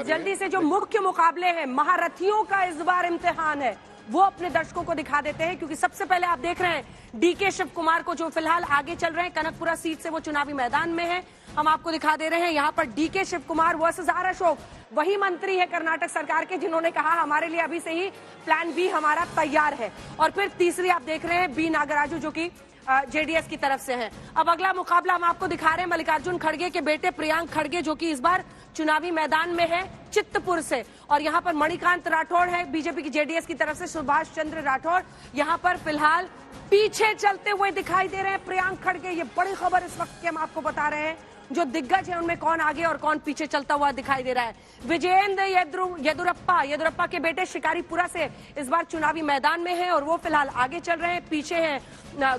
जल्दी से जो मुख्य मुकाबले हैं, महारथियों का इस बार इम्तिहान है, वो अपने दर्शकों को दिखा देते हैं। क्योंकि सबसे पहले आप देख रहे हैं डीके शिव कुमार को, जो फिलहाल आगे चल रहे हैं। कनकपुरा सीट से वो चुनावी मैदान में है। हम आपको दिखा दे रहे हैं यहाँ पर डीके शिव कुमार वर्सेस आर अशोक। वही मंत्री है कर्नाटक सरकार के जिन्होंने कहा हमारे लिए अभी से ही प्लान बी हमारा तैयार है। और फिर तीसरी आप देख रहे हैं बी नागराजू, जो कि जेडीएस की तरफ से हैं। अब अगला मुकाबला हम आपको दिखा रहे हैं मल्लिकार्जुन खड़गे के बेटे प्रियांक खड़गे, जो कि इस बार चुनावी मैदान में है चित्तपुर से। और यहाँ पर मणिकांत राठौड़ है बीजेपी की जेडीएस की तरफ से, सुभाष चंद्र राठौड़ यहाँ पर फिलहाल पीछे चलते हुए दिखाई दे रहे हैं प्रियांक खड़गे। ये बड़ी खबर इस वक्त की हम आपको बता रहे हैं। जो दिग्गज है उनमें कौन आगे और कौन पीछे चलता हुआ दिखाई दे रहा है। विजयेंद्र येदुरप्पा के बेटे शिकारीपुरा से इस बार चुनावी मैदान में है और वो फिलहाल आगे चल रहे हैं। पीछे हैं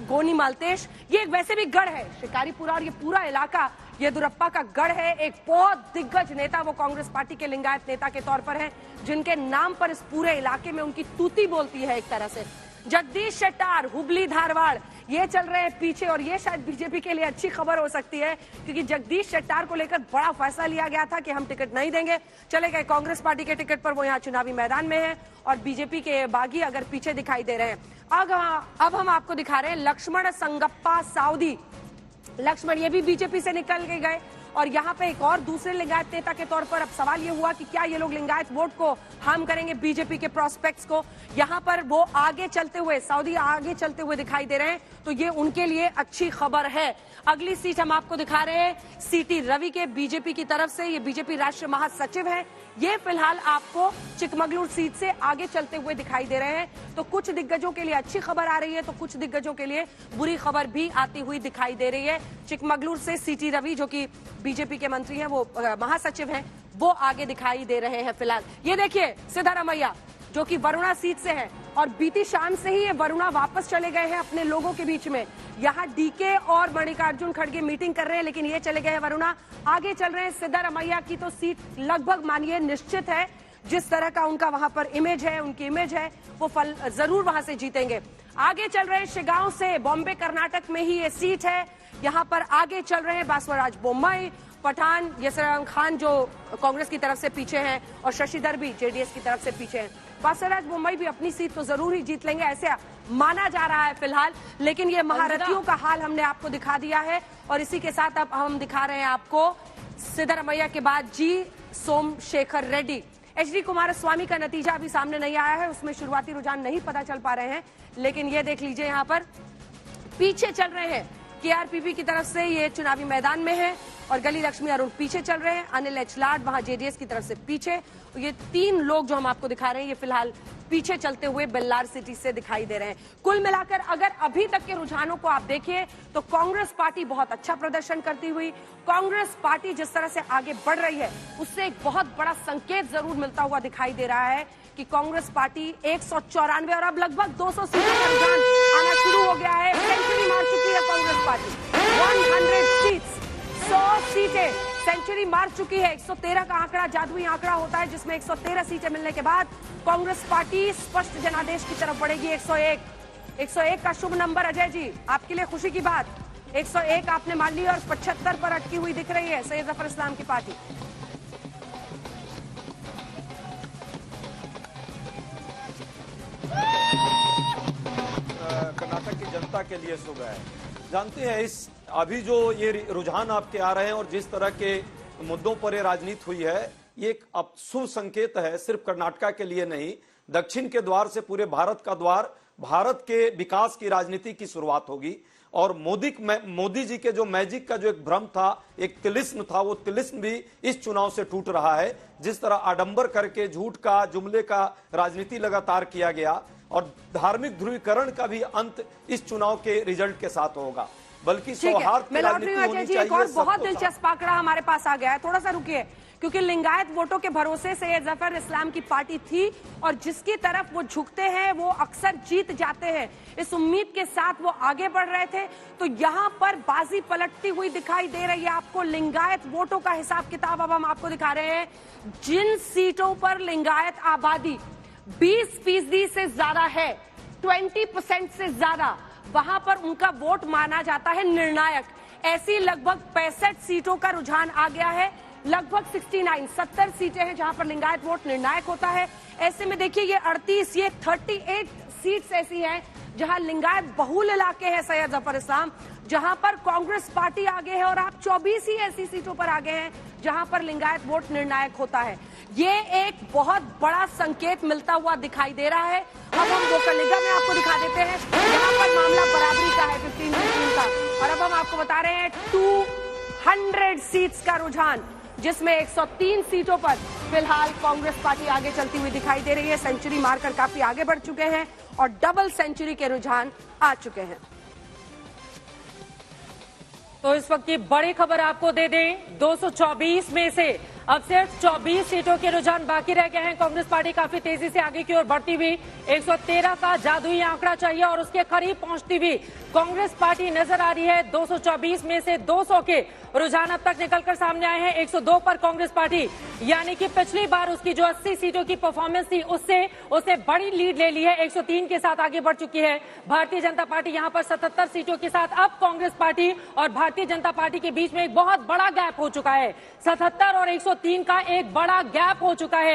गोनी माल्तेश। ये वैसे भी गढ़ है शिकारीपुरा, और ये पूरा इलाका येदुरप्पा का गढ़ है। एक बहुत दिग्गज नेता, वो कांग्रेस पार्टी के लिंगायत नेता के तौर पर है, जिनके नाम पर इस पूरे इलाके में उनकी तूती बोलती है एक तरह से। जगदीश शेट्टार हुबली धारवाड़, ये चल रहे हैं पीछे। और ये शायद बीजेपी के लिए अच्छी खबर हो सकती है, क्योंकि जगदीश शेट्टार को लेकर बड़ा फैसला लिया गया था कि हम टिकट नहीं देंगे, चले गए कांग्रेस पार्टी के टिकट पर। वो यहाँ चुनावी मैदान में है और बीजेपी के बागी अगर पीछे दिखाई दे रहे हैं। अब हम आपको दिखा रहे हैं लक्ष्मण संगप्पा साउदी। लक्ष्मण ये भी बीजेपी से निकल के गए और यहाँ पे एक और दूसरे लिंगायत नेता के तौर पर अब सवाल ये हुआ कि क्या ये लोग लिंगायत वोट को हार्म करेंगे बीजेपी के प्रोस्पेक्ट्स को। यहाँ पर वो आगे चलते हुए, सऊदी आगे चलते हुए दिखाई दे रहे हैं, तो ये उनके लिए अच्छी खबर है। अगली सीट हम आपको दिखा रहे हैं सीटी रवि के बीजेपी की तरफ से। ये बीजेपी राष्ट्रीय महासचिव है। ये फिलहाल आपको चिकमगलूर सीट से आगे चलते हुए दिखाई दे रहे हैं। तो कुछ दिग्गजों के लिए अच्छी खबर आ रही है, तो कुछ दिग्गजों के लिए बुरी खबर भी आती हुई दिखाई दे रही है। चिकमगलूर से सीटी रवि, जो कि बीजेपी के मंत्री हैं, वो महासचिव हैं, वो आगे दिखाई दे रहे हैं फिलहाल। ये देखिए सिद्धारमैया, जो कि वरुणा सीट से है, और बीती शाम से ही ये वरुणा वापस चले गए हैं अपने लोगों के बीच में। यहाँ डीके और मल्लिकार्जुन खड़गे मीटिंग कर रहे हैं, लेकिन ये चले गए हैं वरुणा, आगे चल रहे हैं। सिद्धारमैया की तो सीट लगभग मानिए निश्चित है। जिस तरह का उनका वहां पर इमेज है, उनकी इमेज है, वो फल जरूर वहां से जीतेंगे। आगे चल रहे हैं शिगांव से, बॉम्बे कर्नाटक में ही ये सीट है। यहाँ पर आगे चल रहे हैं बासवराज बोम्मई, पठान यसराम खान जो कांग्रेस की तरफ से पीछे हैं, और शशिधर भी जेडीएस की तरफ से पीछे हैं। बासवराज बोम्मई भी अपनी सीट तो जरूर ही जीत लेंगे, ऐसे माना जा रहा है फिलहाल। लेकिन ये महारथियों का हाल हमने आपको दिखा दिया है। और इसी के साथ अब हम दिखा रहे हैं आपको सिद्धारमैया के बाद जी सोमशेखर रेड्डी। एचडी कुमारस्वामी का नतीजा अभी सामने नहीं आया है, उसमें शुरुआती रुझान नहीं पता चल पा रहे हैं। लेकिन ये देख लीजिए यहाँ पर पीछे चल रहे हैं केआरपीपी की तरफ से, ये चुनावी मैदान में है। और गली लक्ष्मी अरुण पीछे चल रहे हैं, अनिल एचलाड वहां जेडीएस की तरफ से पीछे। ये तीन लोग जो हम आपको दिखा रहे हैं, ये फिलहाल पीछे चलते हुए बेल्लार सिटी से दिखाई दे रहे हैं। कुल मिलाकर अगर अभी तक के रुझानों को आप देखिए तो कांग्रेस पार्टी बहुत अच्छा प्रदर्शन करती हुई, कांग्रेस पार्टी जिस तरह से आगे बढ़ रही है, उससे एक बहुत बड़ा संकेत जरूर मिलता हुआ दिखाई दे रहा है कि कांग्रेस पार्टी 194 और अब लगभग 200 सीटों का रुझान आना शुरू हो गया है। सेंचुरी मार चुकी है कांग्रेस पार्टी, 100 सीट्स, 100 सीटें सेंचुरी मार चुकी है। 113 का आंकड़ा जादुई आंकड़ा होता है, जिसमें 113 सीटें मिलने के बाद कांग्रेस पार्टी स्पष्ट जनादेश की तरफ बढ़ेगी। 101 का शुभ नंबर अजय जी, आपके लिए खुशी की बात। 101 आपने मान ली और 75 पर अटकी हुई दिख रही है सैयद जफर इस्लाम की पार्टी। कर्नाटक की जनता के लिए शुभ है। जानते हैं इस अभी जो ये रुझान आपके आ रहे हैं और जिस तरह के मुद्दों पर ये राजनीति हुई है, ये एक अब शुभ संकेत है, सिर्फ कर्नाटक के लिए नहीं, दक्षिण के द्वार से पूरे भारत का द्वार, भारत के विकास की राजनीति की शुरुआत होगी। और मोदी जी के जो मैजिक का जो एक भ्रम था, एक तिलिस्म था, वो तिलिस्म भी इस चुनाव से टूट रहा है। जिस तरह आडंबर करके झूठ का, जुमले का राजनीति लगातार किया गया, और धार्मिक ध्रुवीकरण का भी अंत इस चुनाव के रिजल्ट के साथ होगा। बल्कि सौहार्द की राजनीति होनी चाहिए। एक और बहुत दिलचस्प आंकड़ा हमारे पास आ गया है, थोड़ा सा रुकिए, क्योंकि लिंगायत वोटों के भरोसे सैयद जफर इस्लाम की पार्टी थी और जिसकी तरफ वो झुकते हैं वो अक्सर जीत जाते हैं। इस उम्मीद के साथ वो आगे बढ़ रहे थे, तो यहाँ पर बाजी पलटती हुई दिखाई दे रही है आपको। लिंगायत वोटों का हिसाब किताब अब हम आपको दिखा रहे हैं। जिन सीटों पर लिंगायत आबादी 20% से ज्यादा है, 20% से ज्यादा, वहां पर उनका वोट माना जाता है निर्णायक। ऐसी लगभग 65 सीटों का रुझान आ गया है लगभग 70 सीटें हैं जहां पर लिंगायत वोट निर्णायक होता है। ऐसे में देखिए ये 38 सीट्स ऐसी हैं जहां लिंगायत बहुल इलाके हैं सैयद जफर इस्लाम, जहां पर कांग्रेस पार्टी आगे है, और आप 24 ही ऐसी सीटों पर आगे हैं जहां पर लिंगायत वोट निर्णायक होता है। ये एक बहुत बड़ा संकेत मिलता हुआ दिखाई दे रहा है। अब हम गोकर्णिका में आपको दिखा देते हैं, यहाँ पर मामला बराबरी का है 15-15 का, और अब हम आपको बता रहे हैं 200 सीट्स का रुझान, जिसमें 103 सीटों पर फिलहाल कांग्रेस पार्टी आगे चलती हुई दिखाई दे रही है। सेंचुरी मारकर काफी आगे बढ़ चुके हैं और डबल सेंचुरी के रुझान आ चुके हैं। तो इस वक्त की बड़ी खबर आपको दे दें, 224 में से अब सिर्फ 24 सीटों के रुझान बाकी रह गए हैं। कांग्रेस पार्टी काफी तेजी से आगे की ओर बढ़ती हुई 113 का जादुई आंकड़ा चाहिए और उसके करीब पहुंचती हुई कांग्रेस पार्टी नजर आ रही है। 224 में से 200 के रुझान अब तक निकलकर सामने आए हैं। 102 पर कांग्रेस पार्टी, यानी कि पिछली बार उसकी जो 80 सीटों की परफॉर्मेंस थी उससे बड़ी लीड ले ली है। 103 के साथ आगे बढ़ चुकी है भारतीय जनता पार्टी। यहां पर 77 सीटों के साथ अब कांग्रेस पार्टी और भारतीय जनता पार्टी के बीच में एक बहुत बड़ा गैप हो चुका है। 77 और 103 का एक बड़ा गैप हो चुका है।